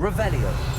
Revelio.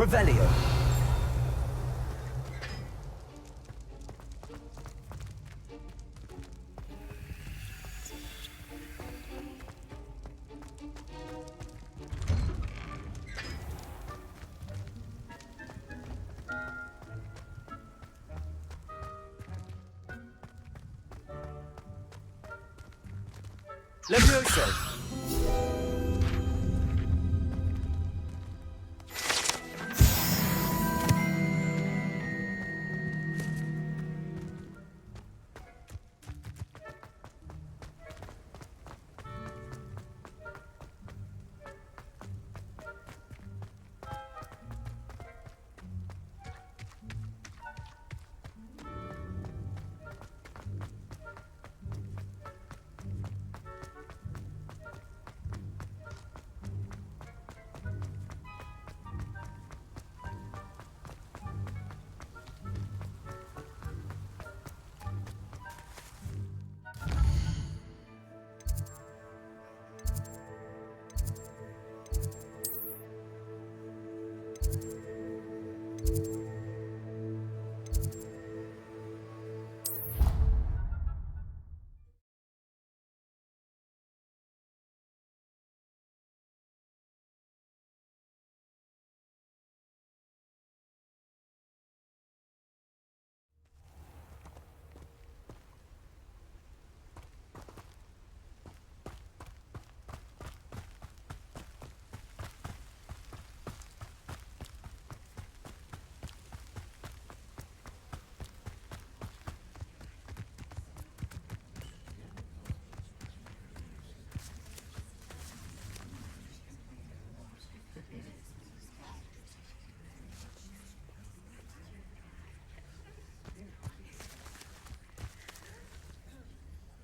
Revelio. Levioso.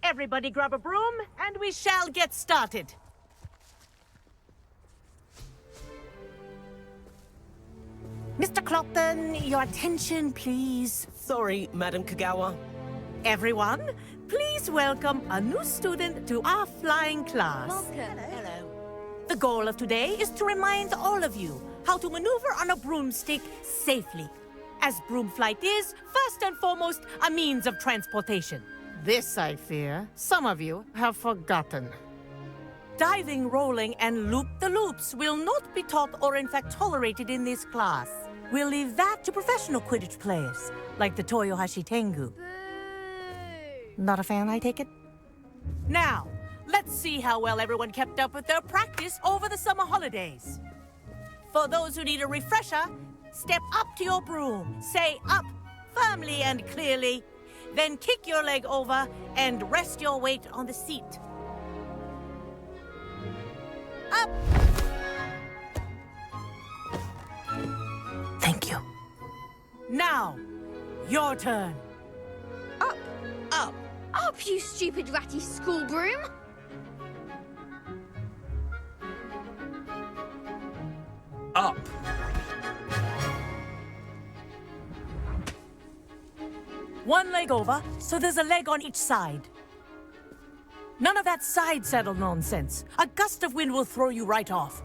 Everybody grab a broom, and we shall get started. Mr. Clopton, your attention, please. Sorry, Madam Kagawa. Everyone, please welcome a new student to our flying class. Welcome. Hello. The goal of today is to remind all of you how to maneuver on a broomstick safely, as broom flight is, first and foremost, a means of transportation. This, I fear, some of you have forgotten. Diving, rolling, and loop-the-loops will not be taught or in fact tolerated in this class. We'll leave that to professional Quidditch players, like the Toyohashi Tengu. Not a fan, I take it? Now, let's see how well everyone kept up with their practice over the summer holidays. For those who need a refresher, step up to your broom, say up firmly and clearly, then kick your leg over and rest your weight on the seat. Up! Thank you. Now, your turn. Up, Up. up, you stupid ratty school broom! Up. One leg over, so there's a leg on each side. None of that side saddle nonsense. A gust of wind will throw you right off.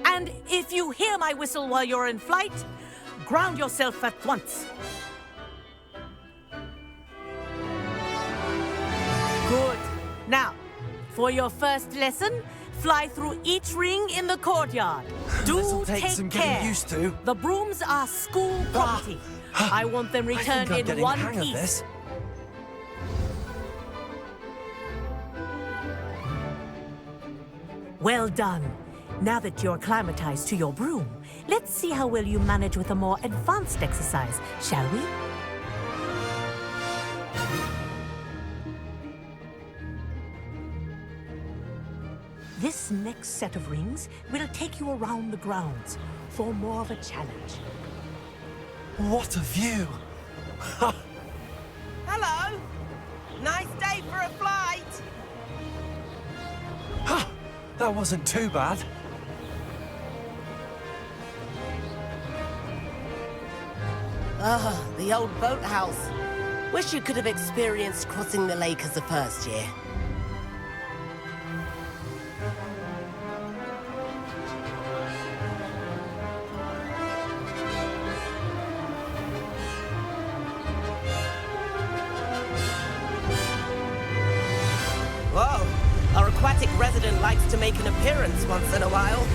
And if you hear my whistle while you're in flight, ground yourself at once. Good. Now, for your first lesson, fly through each ring in the courtyard. This'll take some care. getting used to. The brooms are school property. I want them I returned think I'm in getting one the hang of piece. this. Well done. Now that you're acclimatized to your broom, let's see how well you manage with a more advanced exercise, shall we? This next set of rings will take you around the grounds for more of a challenge. What a view! Hello. Nice day for a flight. That wasn't too bad. Ah, the old boathouse. Wish you could have experienced crossing the lake as a first year. Whoa, our aquatic resident likes to make an appearance once in a while.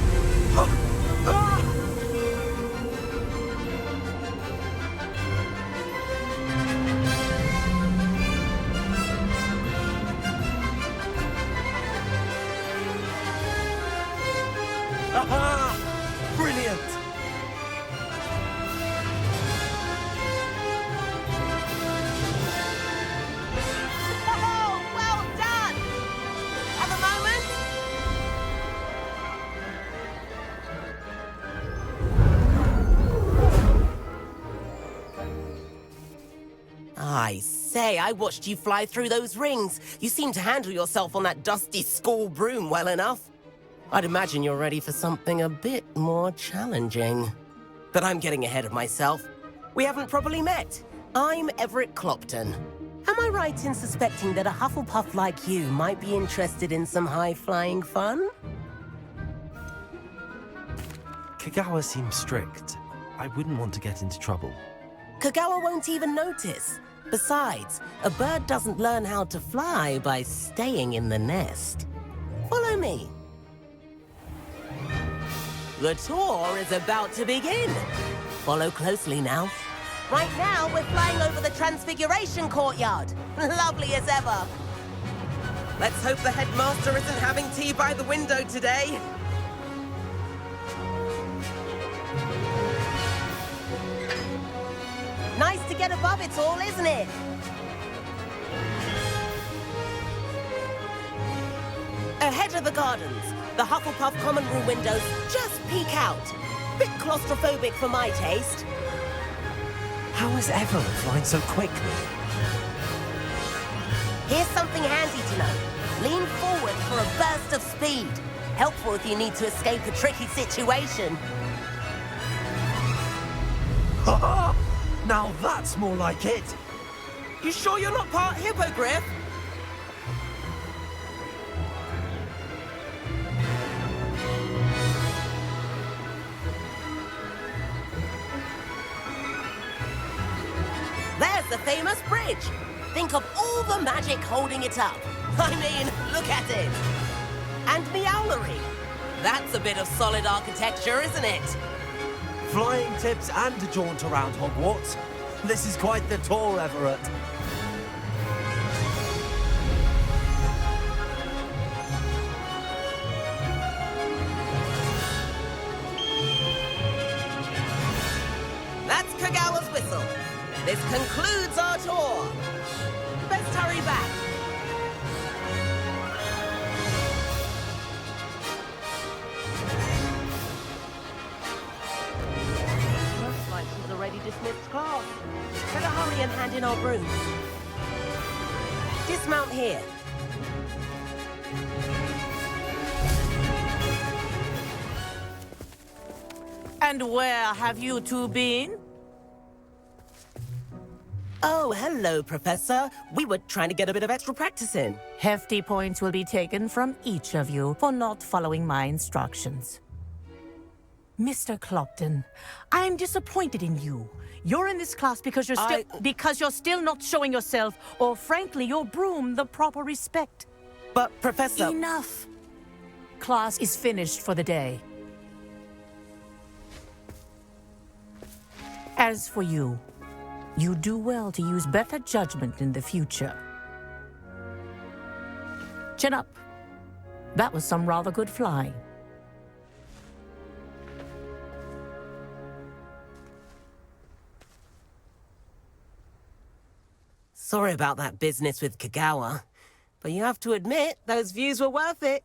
Aha! Brilliant! Oh, well done! Have a moment? I say, I watched you fly through those rings. You seem to handle yourself on that dusty school broom well enough. I'd imagine you're ready for something a bit more challenging. But I'm getting ahead of myself. We haven't properly met. I'm Everett Clopton. Am I right in suspecting that a Hufflepuff like you might be interested in some high-flying fun? Kagawa seems strict. I wouldn't want to get into trouble. Kagawa won't even notice. Besides, a bird doesn't learn how to fly by staying in the nest. Follow me. The tour is about to begin. Follow closely now. Right now, we're flying over the Transfiguration Courtyard. Lovely as ever. Let's hope the headmaster isn't having tea by the window today. Nice to get above it all, isn't it? Ahead of the gardens, the Hufflepuff common room windows just peek out. Bit claustrophobic for my taste. How is Everett flying so quickly? Here's something handy to know. Lean forward for a burst of speed. Helpful if you need to escape a tricky situation. Now that's more like it! You sure you're not part hippogriff? famous bridge. Think of all the magic holding it up. I mean, look at it. And Meowlery. That's a bit of solid architecture, isn't it? Flying tips and a jaunt around Hogwarts. This is quite the tour, Everett. That's Kagawa's whistle. This concludes our tour. Best hurry back. Looks like she's already dismissed class. Better hurry and hand in our brooms. Dismount here. And where have you two been? Oh, hello, Professor. We were trying to get a bit of extra practice in. Hefty points will be taken from each of you for not following my instructions. Mr. Clopton, I'm disappointed in you. You're in this class because you're still not showing yourself, or frankly, your broom, the proper respect. But, Professor... Enough. Class is finished for the day. As for you, you do well to use better judgment in the future. Chin up. That was some rather good flying. Sorry about that business with Kagawa, but you have to admit, those views were worth it.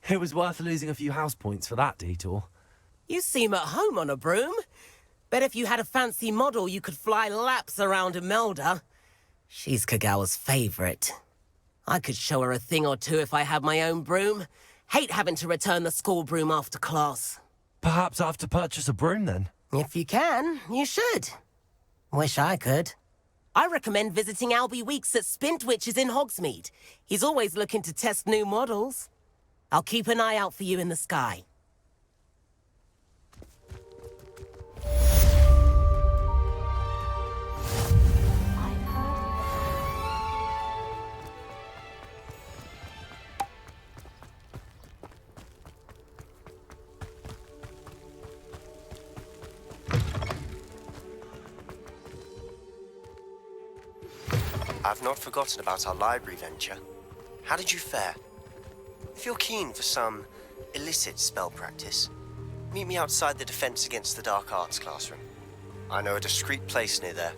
It was worth losing a few house points for that detour. You seem at home on a broom. Bet if you had a fancy model, you could fly laps around Imelda. She's Kagawa's favorite. I could show her a thing or two if I had my own broom. Hate having to return the school broom after class. Perhaps I have to purchase a broom then. If you can, you should. Wish I could. I recommend visiting Albie Weeks at Spintwitches in Hogsmeade. He's always looking to test new models. I'll keep an eye out for you in the sky. I've not forgotten about our library venture. How did you fare? If you're keen for some illicit spell practice, meet me outside the Defense Against the Dark Arts classroom. I know a discreet place near there.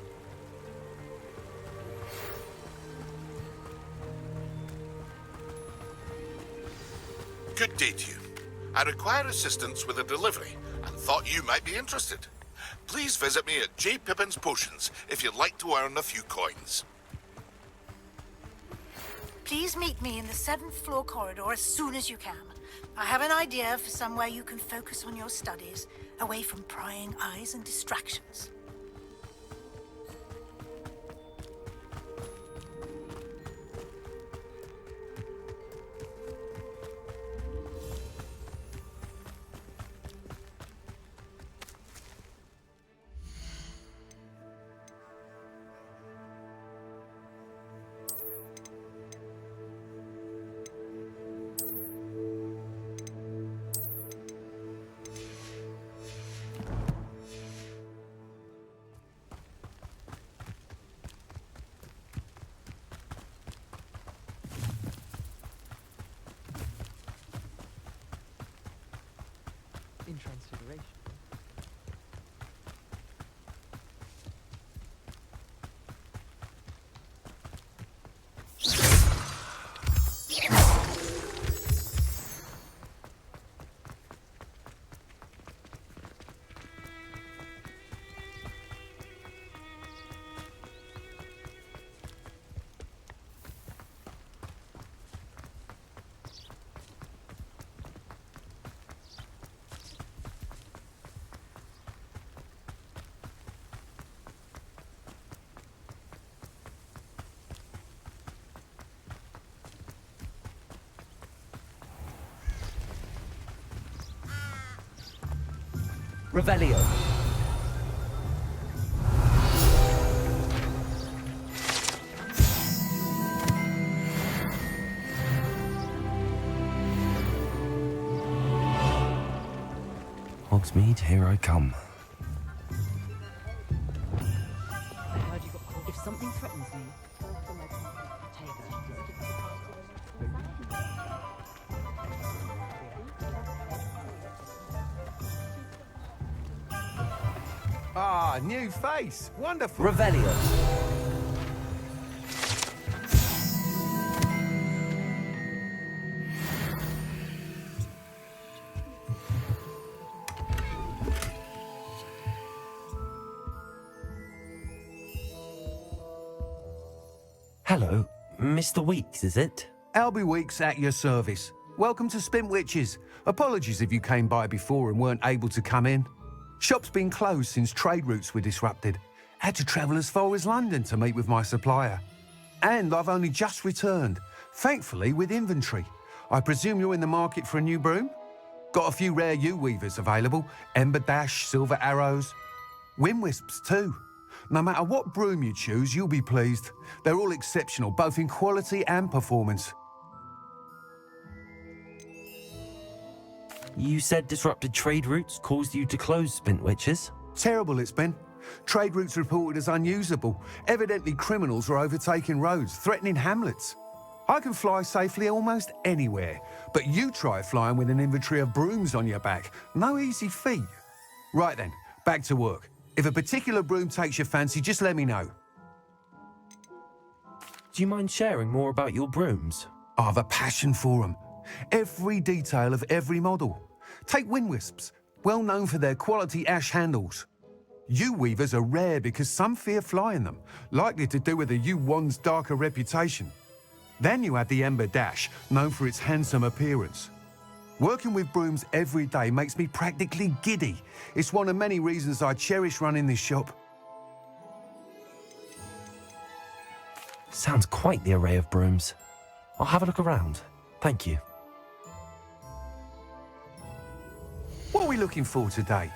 Good day to you. I require assistance with a delivery and thought you might be interested. Please visit me at J. Pippin's Potions if you'd like to earn a few coins. Please meet me in the 7th floor corridor as soon as you can. I have an idea for somewhere you can focus on your studies, away from prying eyes and distractions. In Transfiguration. Revelio. Hogsmeade, here I come. If something threatens me, Ah, new face. Wonderful. Revelio. Hello, Mr. Weeks, is it? Albie Weeks at your service. Welcome to Spintwitches. Apologies if you came by before and weren't able to come in. Shop's been closed since trade routes were disrupted. Had to travel as far as London to meet with my supplier. And I've only just returned, thankfully with inventory. I presume you're in the market for a new broom? Got a few rare U-weavers available. Ember Dash, Silver Arrows. Wind Wisps too. No matter what broom you choose, you'll be pleased. They're all exceptional, both in quality and performance. You said disrupted trade routes caused you to close Spintwitches? Terrible it's been. Trade routes reported as unusable. Evidently criminals are overtaking roads, threatening hamlets. I can fly safely almost anywhere, but you try flying with an inventory of brooms on your back. No easy feat. Right then, back to work. If a particular broom takes your fancy, just let me know. Do you mind sharing more about your brooms? I've a passion for them. Every detail of every model. Take Wind Wisps, well known for their quality ash handles. U-weavers are rare because some fear flying them, likely to do with the U-wand's darker reputation. Then you add the Ember Dash, known for its handsome appearance. Working with brooms every day makes me practically giddy. It's one of many reasons I cherish running this shop. Sounds quite the array of brooms. I'll have a look around. Thank you. What are we looking for today?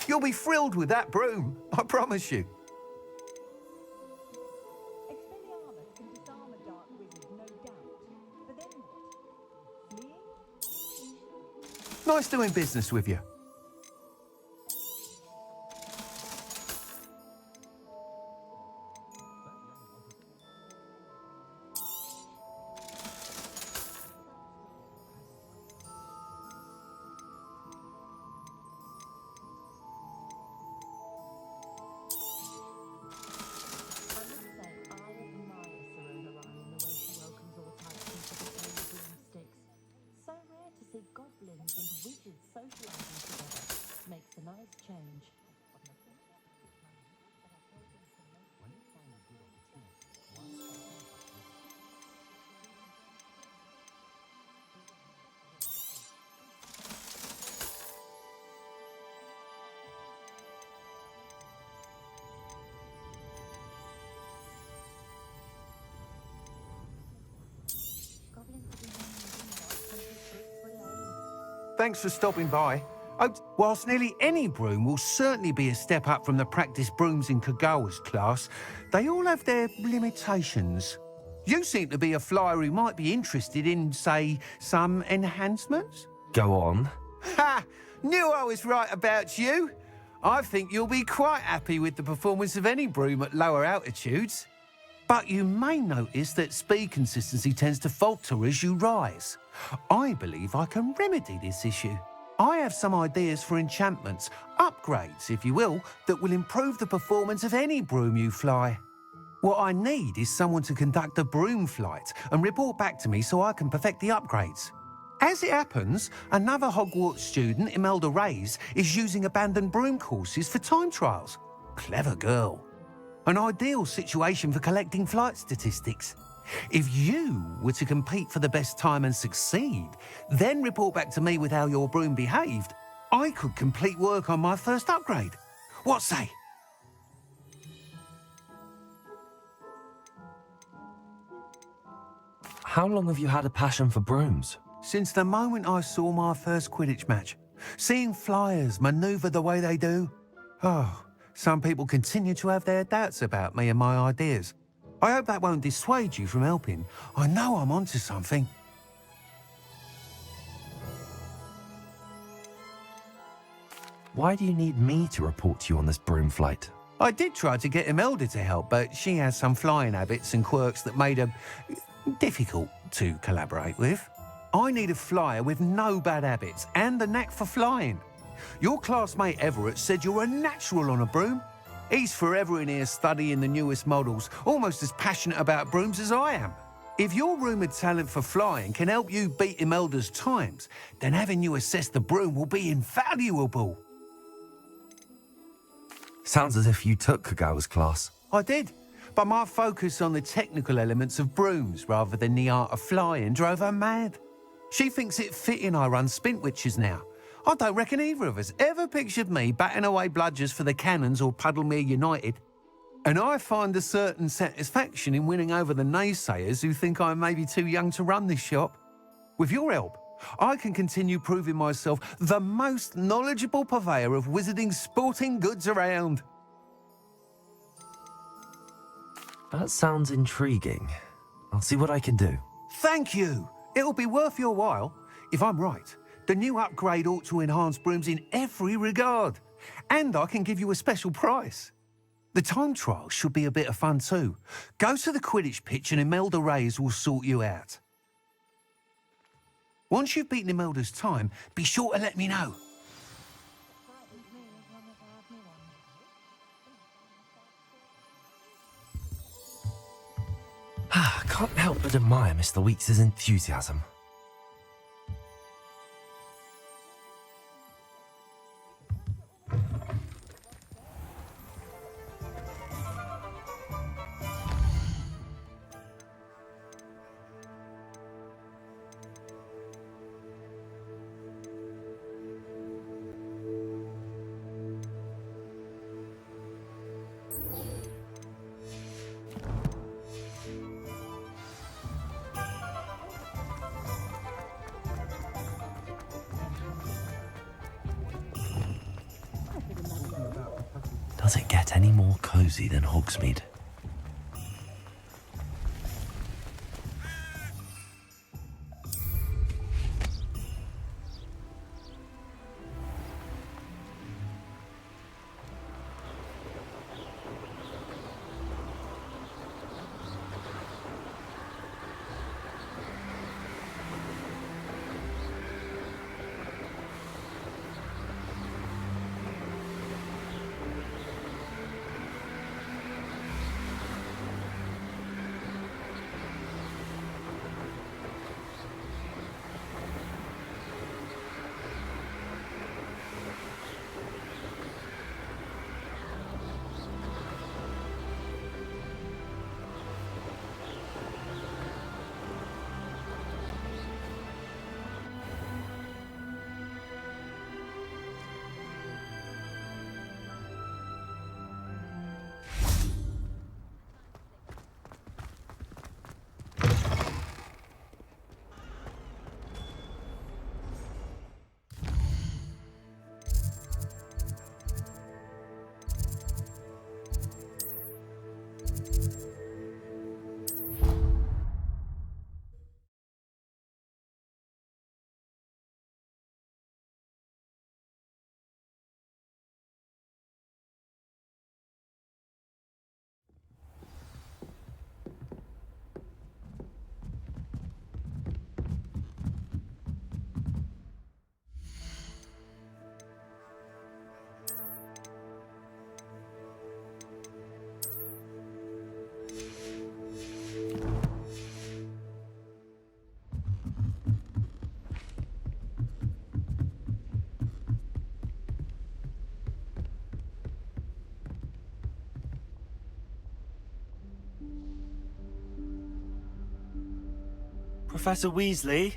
You'll be thrilled with that broom, I promise you. Expelliarmus can disarm a dark wizard, no doubt. But then what? Fleeing? Nice doing business with you. Goblins and wizards socializing together makes a nice change. Thanks for stopping by. Whilst nearly any broom will certainly be a step up from the practice brooms in Kagawa's class, they all have their limitations. You seem to be a flyer who might be interested in, say, some enhancements? Go on. Ha! Knew I was right about you. I think you'll be quite happy with the performance of any broom at lower altitudes. But you may notice that speed consistency tends to falter as you rise. I believe I can remedy this issue. I have some ideas for enchantments, upgrades, if you will, that will improve the performance of any broom you fly. What I need is someone to conduct a broom flight and report back to me so I can perfect the upgrades. As it happens, another Hogwarts student, Imelda Reyes, is using abandoned broom courses for time trials. Clever girl. An ideal situation for collecting flight statistics. If you were to compete for the best time and succeed, then report back to me with how your broom behaved, I could complete work on my first upgrade. What say? How long have you had a passion for brooms? Since the moment I saw my first Quidditch match, seeing flyers manoeuvre the way they do. Oh, some people continue to have their doubts about me and my ideas. I hope that won't dissuade you from helping. I know I'm onto something. Why do you need me to report to you on this broom flight? I did try to get Imelda to help, but she has some flying habits and quirks that made her difficult to collaborate with. I need a flyer with no bad habits and the knack for flying. Your classmate Everett said you're a natural on a broom. He's forever in here studying the newest models, almost as passionate about brooms as I am. If your rumoured talent for flying can help you beat Imelda's times, then having you assess the broom will be invaluable. Sounds as if you took Kagawa's class. I did, but my focus on the technical elements of brooms rather than the art of flying drove her mad. She thinks it fitting I run Spintwitches now. I don't reckon either of us ever pictured me batting away bludgers for the Cannons or Puddlemere United. And I find a certain satisfaction in winning over the naysayers who think I may be too young to run this shop. With your help, I can continue proving myself the most knowledgeable purveyor of wizarding sporting goods around. That sounds intriguing. I'll see what I can do. Thank you. It'll be worth your while. If I'm right, the new upgrade ought to enhance brooms in every regard. And I can give you a special price. The time trial should be a bit of fun too. Go to the Quidditch pitch and Imelda Reyes will sort you out. Once you've beaten Imelda's time, be sure to let me know. I can't help but admire Mr. Weeks' enthusiasm. Does it get any more cozy than Hogsmeade? Professor Weasley?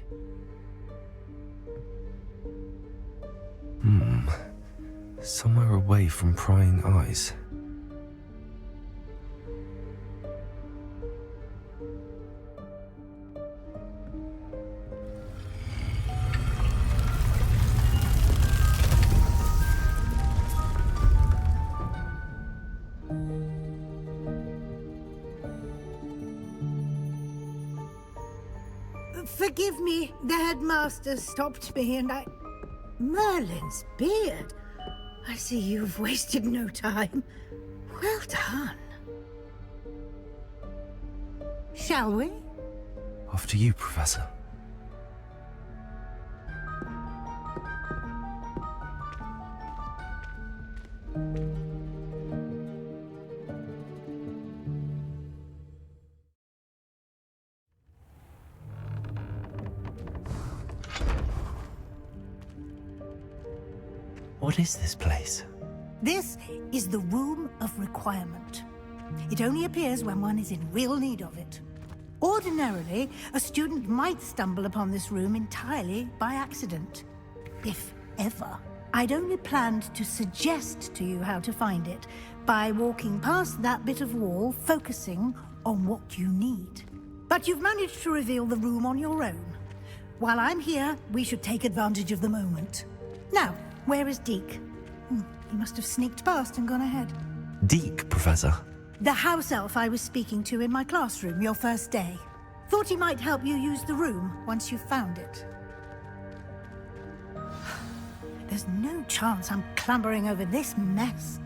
Somewhere away from prying eyes. Forgive me, the headmaster stopped me and I... Merlin's beard. I see you've wasted no time. Well done. Shall we? Off to you, Professor. What is this place? This is the Room of Requirement. It only appears when one is in real need of it. Ordinarily, a student might stumble upon this room entirely by accident. If ever. I'd only planned to suggest to you how to find it by walking past that bit of wall, focusing on what you need. But you've managed to reveal the room on your own. While I'm here, we should take advantage of the moment. Now, where is Deke? He must have sneaked past and gone ahead. Deke, Professor. The house elf I was speaking to in my classroom your first day. Thought he might help you use the room once you found it. There's no chance I'm clambering over this mess.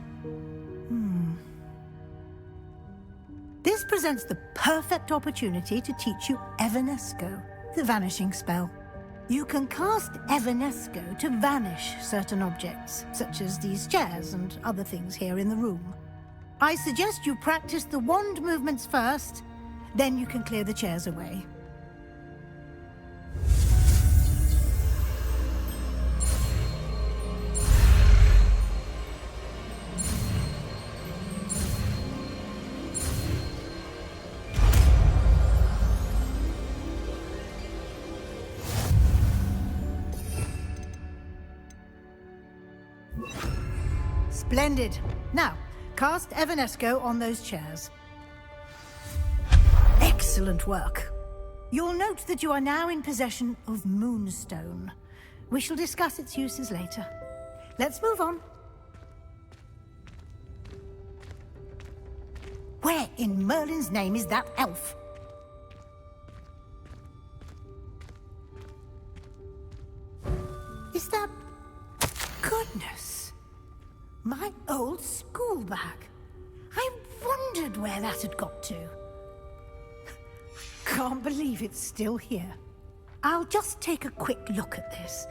This presents the perfect opportunity to teach you Evanesco, the vanishing spell. You can cast Evanesco to vanish certain objects, such as these chairs and other things here in the room. I suggest you practice the wand movements first, then you can clear the chairs away. Splendid. Now, cast Evanesco on those chairs. Excellent work. You'll note that you are now in possession of Moonstone. We shall discuss its uses later. Let's move on. Where in Merlin's name is that elf? Is that... Goodness! My old school bag. I wondered where that had got to. Can't believe it's still here. I'll just take a quick look at this.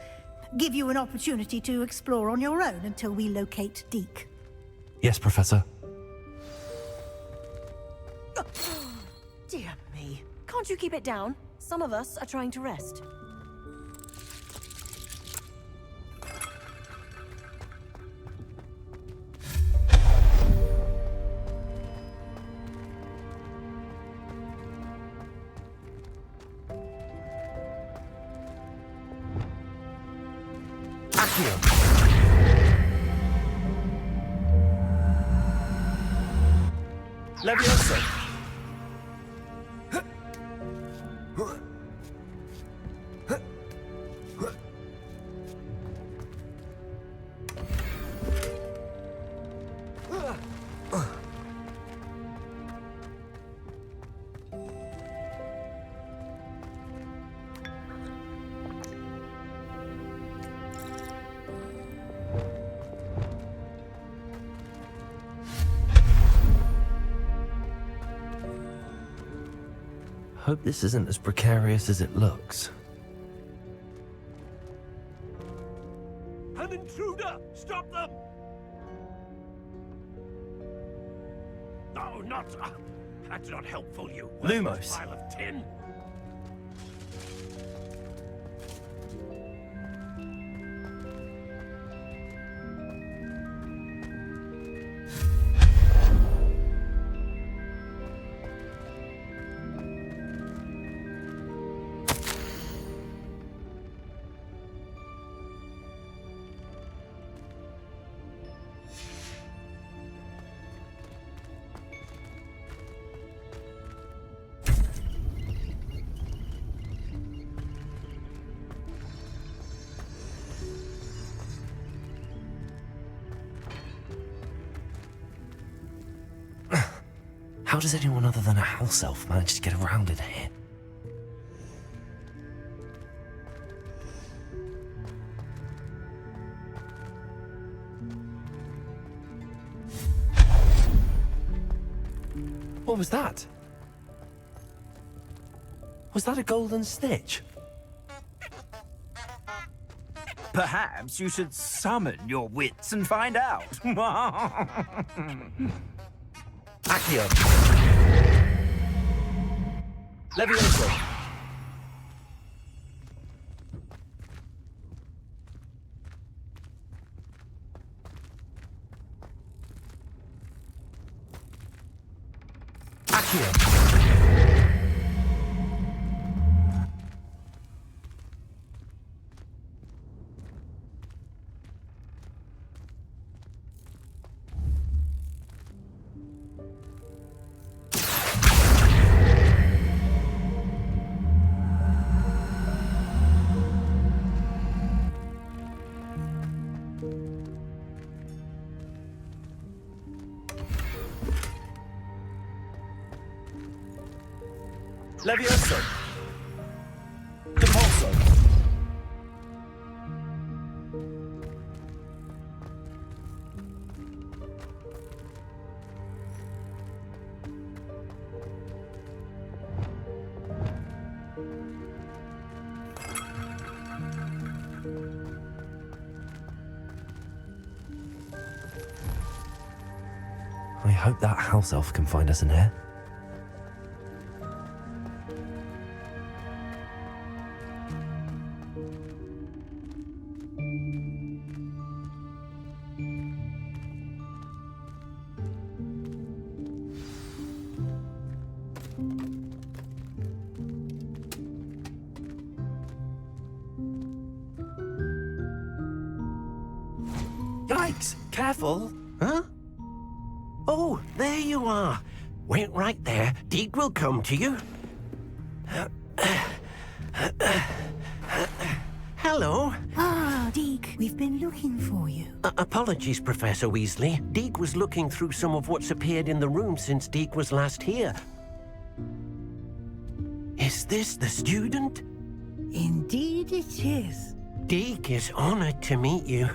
Give you an opportunity to explore on your own until we locate Deke. Yes, Professor. Dear me. Can't you keep it down? Some of us are trying to rest. Leviosa! Hope this isn't as precarious as it looks. An intruder! Stop them! No, not... that's not helpful, you Lumos. pile of tin. How does anyone other than a house elf manage to get around in here? What was that? Was that a golden snitch? Perhaps you should summon your wits and find out. Accio. Levioso. Accio. Levioso. Depulso. I hope that house elf can find us in here. Yikes! Careful! Huh? Oh, there you are. Wait right there. Deke will come to you. Hello. Ah, Deke, we've been looking for you. Apologies, Professor Weasley. Deke was looking through some of what's appeared in the room since Deke was last here. Is this the student? Indeed it is. Deke is honored to meet you.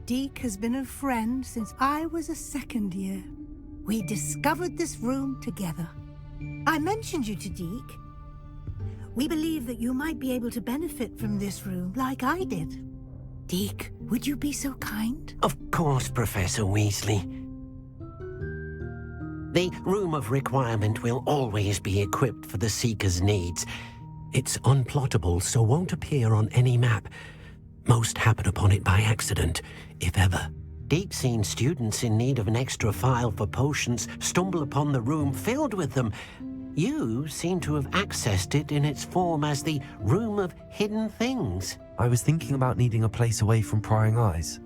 Deke has been a friend since I was a second year. We discovered this room together. I mentioned you to Deke. We believe that you might be able to benefit from this room like I did. Deke, would you be so kind? Of course, Professor Weasley. The Room of Requirement will always be equipped for the Seeker's needs. It's unplottable, so won't appear on any map. Most happen upon it by accident, if ever. Deke's seen students in need of an extra file for potions stumble upon the room filled with them. You seem to have accessed it in its form as the Room of Hidden Things. I was thinking about needing a place away from prying eyes.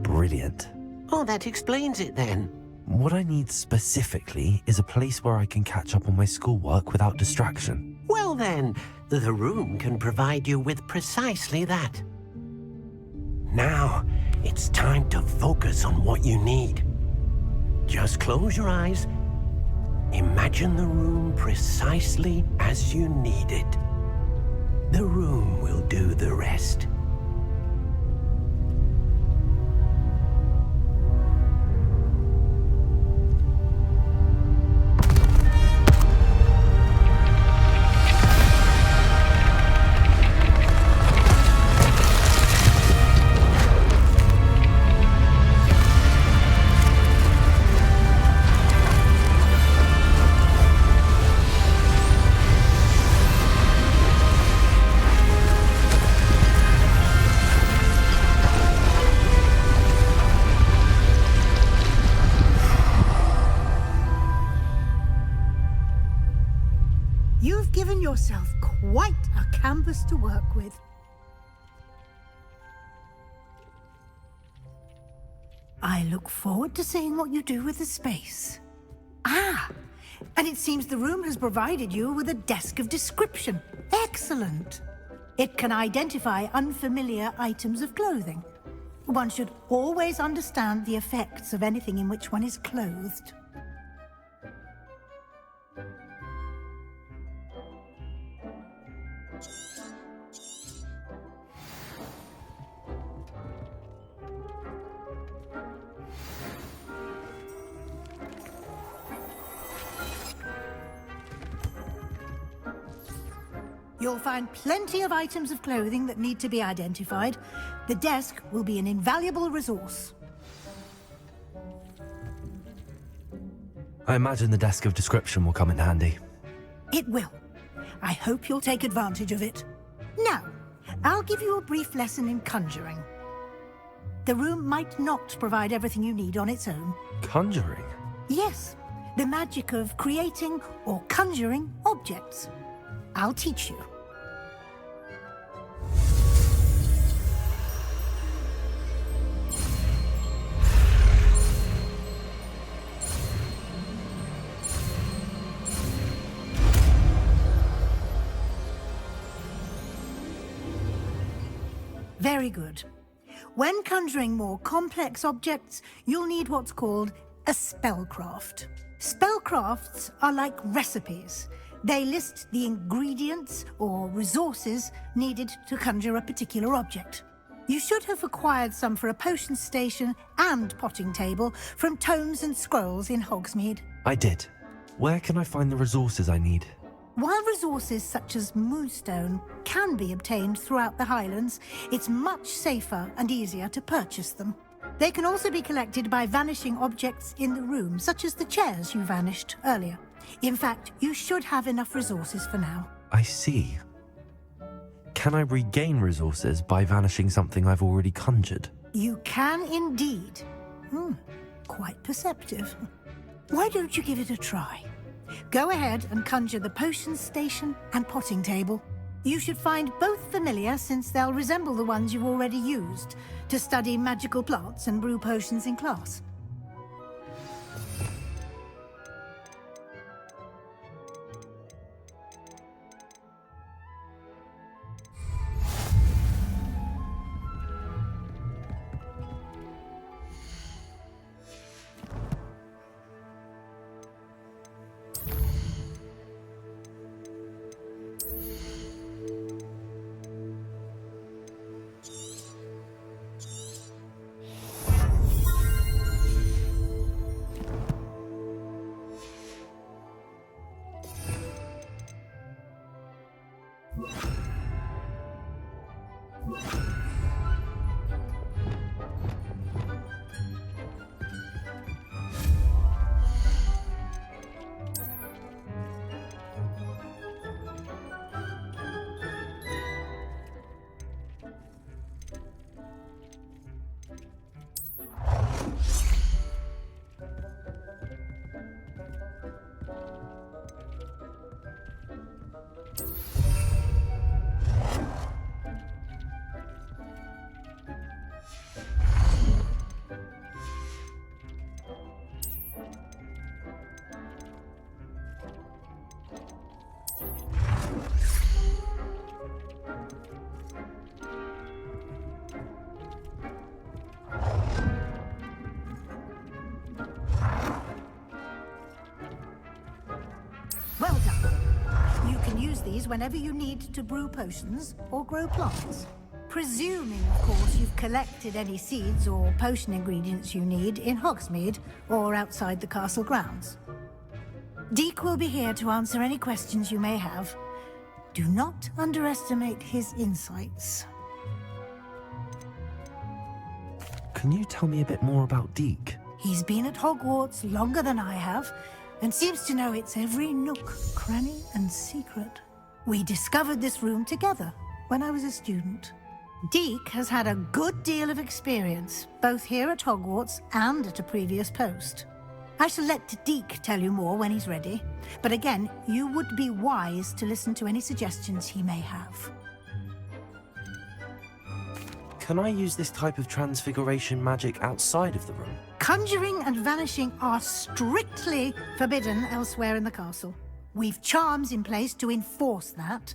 Brilliant. Oh, that explains it then. What I need specifically is a place where I can catch up on my schoolwork without distraction. Well then, the room can provide you with precisely that. Now, it's time to focus on what you need. Just close your eyes. Imagine the room precisely as you need it. The room will do the rest. You've given yourself quite a canvas to work with. I look forward to seeing what you do with the space. Ah, and it seems the room has provided you with a desk of description. Excellent. It can identify unfamiliar items of clothing. One should always understand the effects of anything in which one is clothed. You'll find plenty of items of clothing that need to be identified. The desk will be an invaluable resource. I imagine the desk of description will come in handy. It will. I hope you'll take advantage of it. Now, I'll give you a brief lesson in conjuring. The room might not provide everything you need on its own. Conjuring? Yes, the magic of creating or conjuring objects. I'll teach you. Very good. When conjuring more complex objects, you'll need what's called a spellcraft. Spellcrafts are like recipes. They list the ingredients or resources needed to conjure a particular object. You should have acquired some for a potion station and potting table from tomes and scrolls in Hogsmeade. I did. Where can I find the resources I need? While resources such as moonstone can be obtained throughout the Highlands, it's much safer and easier to purchase them. They can also be collected by vanishing objects in the room, such as the chairs you vanished earlier. In fact, you should have enough resources for now. I see. Can I regain resources by vanishing something I've already conjured? You can indeed. Quite perceptive. Why don't you give it a try? Go ahead and conjure the potion station and potting table. You should find both familiar, since they'll resemble the ones you've already used to study magical plants and brew potions in class. Well done. You can use these whenever you need to brew potions or grow plants. Presuming, of course, you've collected any seeds or potion ingredients you need in Hogsmeade or outside the castle grounds. Deek will be here to answer any questions you may have. Do not underestimate his insights. Can you tell me a bit more about Deek? He's been at Hogwarts longer than I have, and seems to know its every nook, cranny, and secret. We discovered this room together when I was a student. Deek has had a good deal of experience, both here at Hogwarts and at a previous post. I shall let Deek tell you more when he's ready, but again, you would be wise to listen to any suggestions he may have. Can I use this type of transfiguration magic outside of the room? Conjuring and vanishing are strictly forbidden elsewhere in the castle. We've charms in place to enforce that.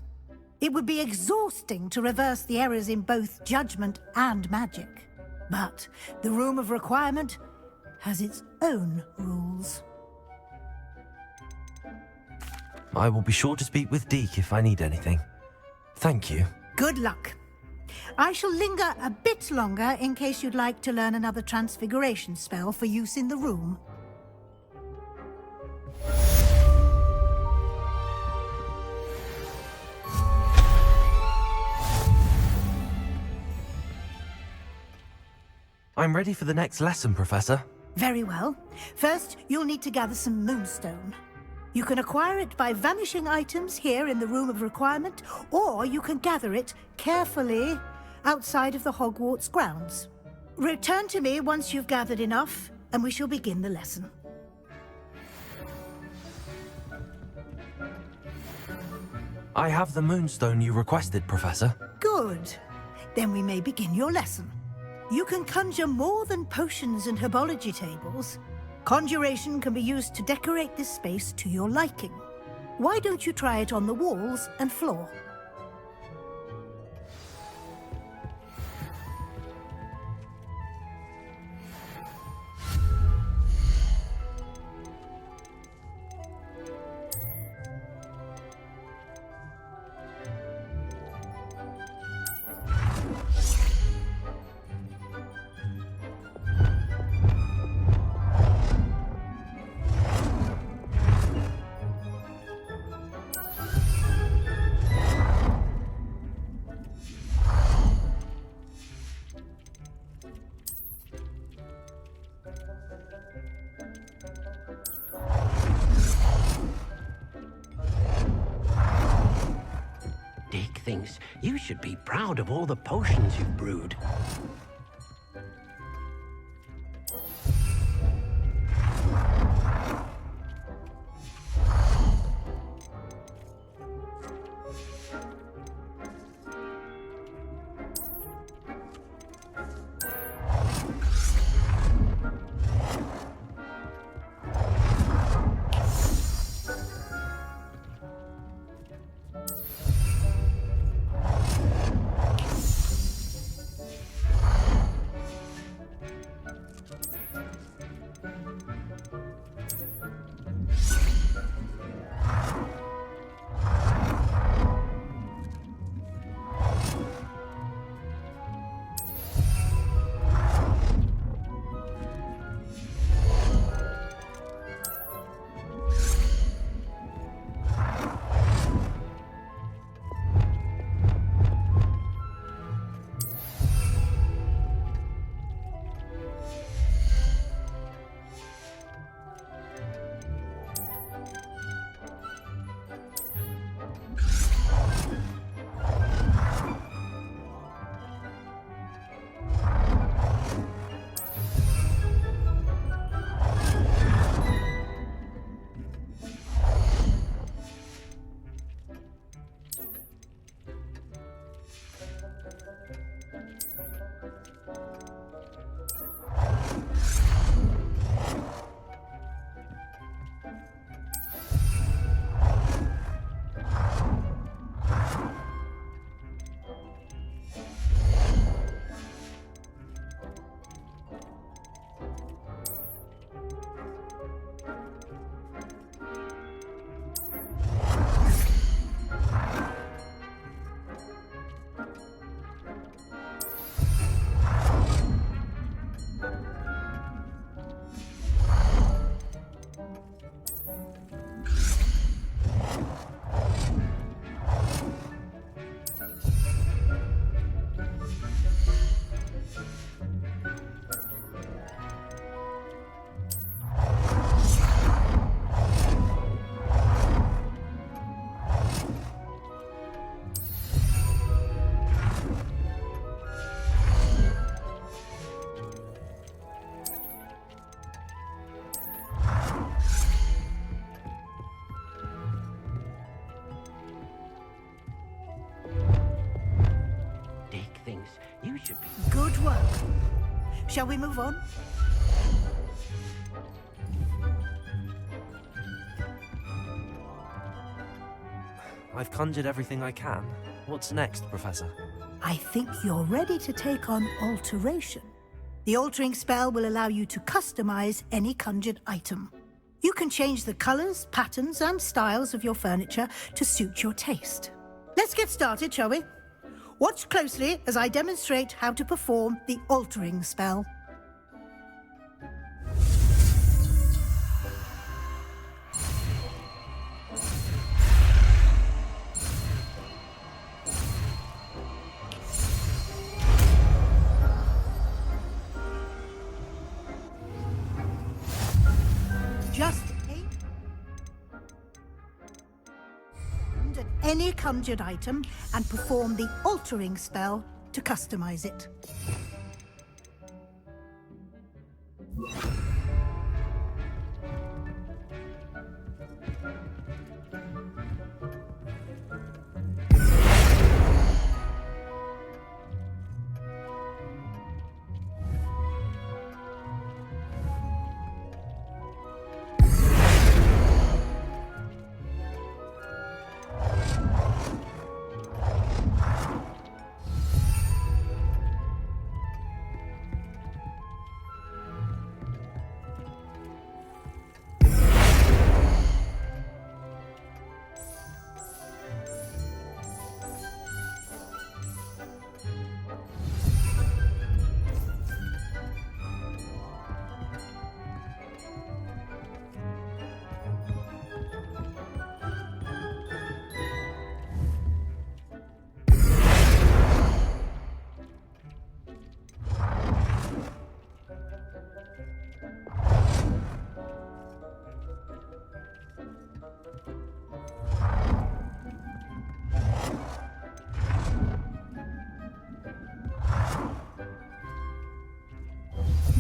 It would be exhausting to reverse the errors in both judgment and magic. But the Room of Requirement has its own rules. I will be sure to speak with Deek if I need anything. Thank you. Good luck. I shall linger a bit longer in case you'd like to learn another transfiguration spell for use in the room. I'm ready for the next lesson, Professor. Very well. First, you'll need to gather some moonstone. You can acquire it by vanishing items here in the Room of Requirement, or you can gather it carefully outside of the Hogwarts grounds. Return to me once you've gathered enough, and we shall begin the lesson. I have the moonstone you requested, Professor. Good. Then we may begin your lesson. You can conjure more than potions and herbology tables. Conjuration can be used to decorate this space to your liking. Why don't you try it on the walls and floor? Dick thinks you should be proud of all the potions you've brewed. Thinks you should be. Good work. Shall we move on? I've conjured everything I can. What's next, Professor? I think you're ready to take on alteration. The altering spell will allow you to customize any conjured item. You can change the colors, patterns, and styles of your furniture to suit your taste. Let's get started, shall we? Watch closely as I demonstrate how to perform the altering spell. any conjured item and perform the altering spell to customize it.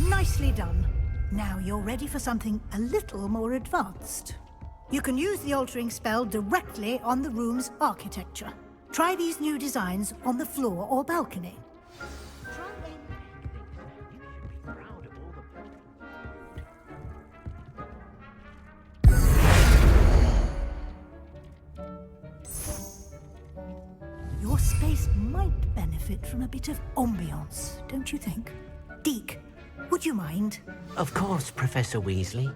Nicely done. Now you're ready for something a little more advanced. You can use the altering spell directly on the room's architecture. Try these new designs on the floor or balcony. Your space might benefit from a bit of ambiance, don't you think? Deke, would you mind? Of course, Professor Weasley.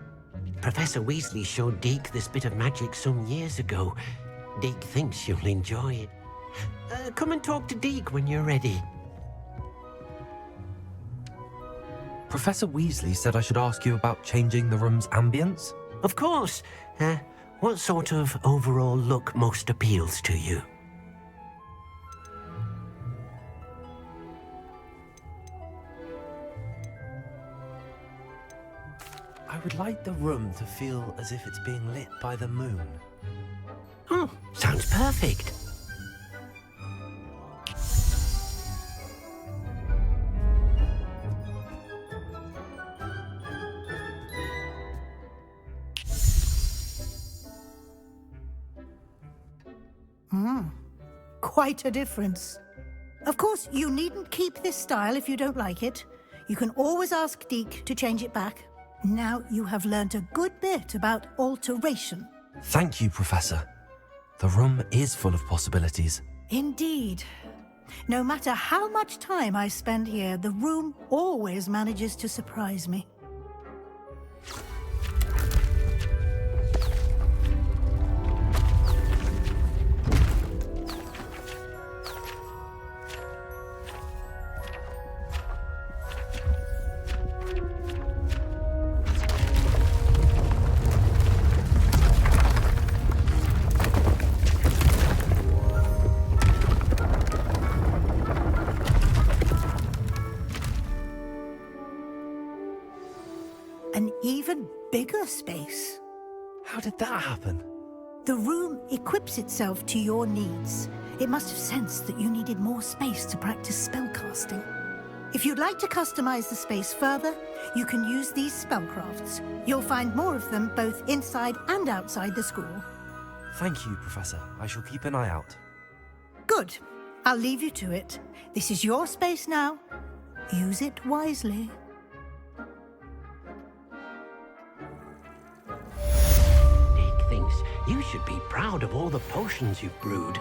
Professor Weasley showed Deke this bit of magic some years ago. Deke thinks you'll enjoy it. Come and talk to Deke when you're ready. Professor Weasley said I should ask you about changing the room's ambience? Of course. What sort of overall look most appeals to you? I would like the room to feel as if it's being lit by the moon. Oh, sounds perfect. Quite a difference. Of course, you needn't keep this style if you don't like it. You can always ask Deke to change it back. Now you have learnt a good bit about alteration. Thank you, Professor. The room is full of possibilities. Indeed. No matter how much time I spend here, the room always manages to surprise me. An even bigger space. How did that happen? The room equips itself to your needs. It must have sensed that you needed more space to practice spellcasting. If you'd like to customize the space further, you can use these spellcrafts. You'll find more of them both inside and outside the school. Thank you, Professor. I shall keep an eye out. Good. I'll leave you to it. This is your space now. Use it wisely. Thinks you should be proud of all the potions you've brewed.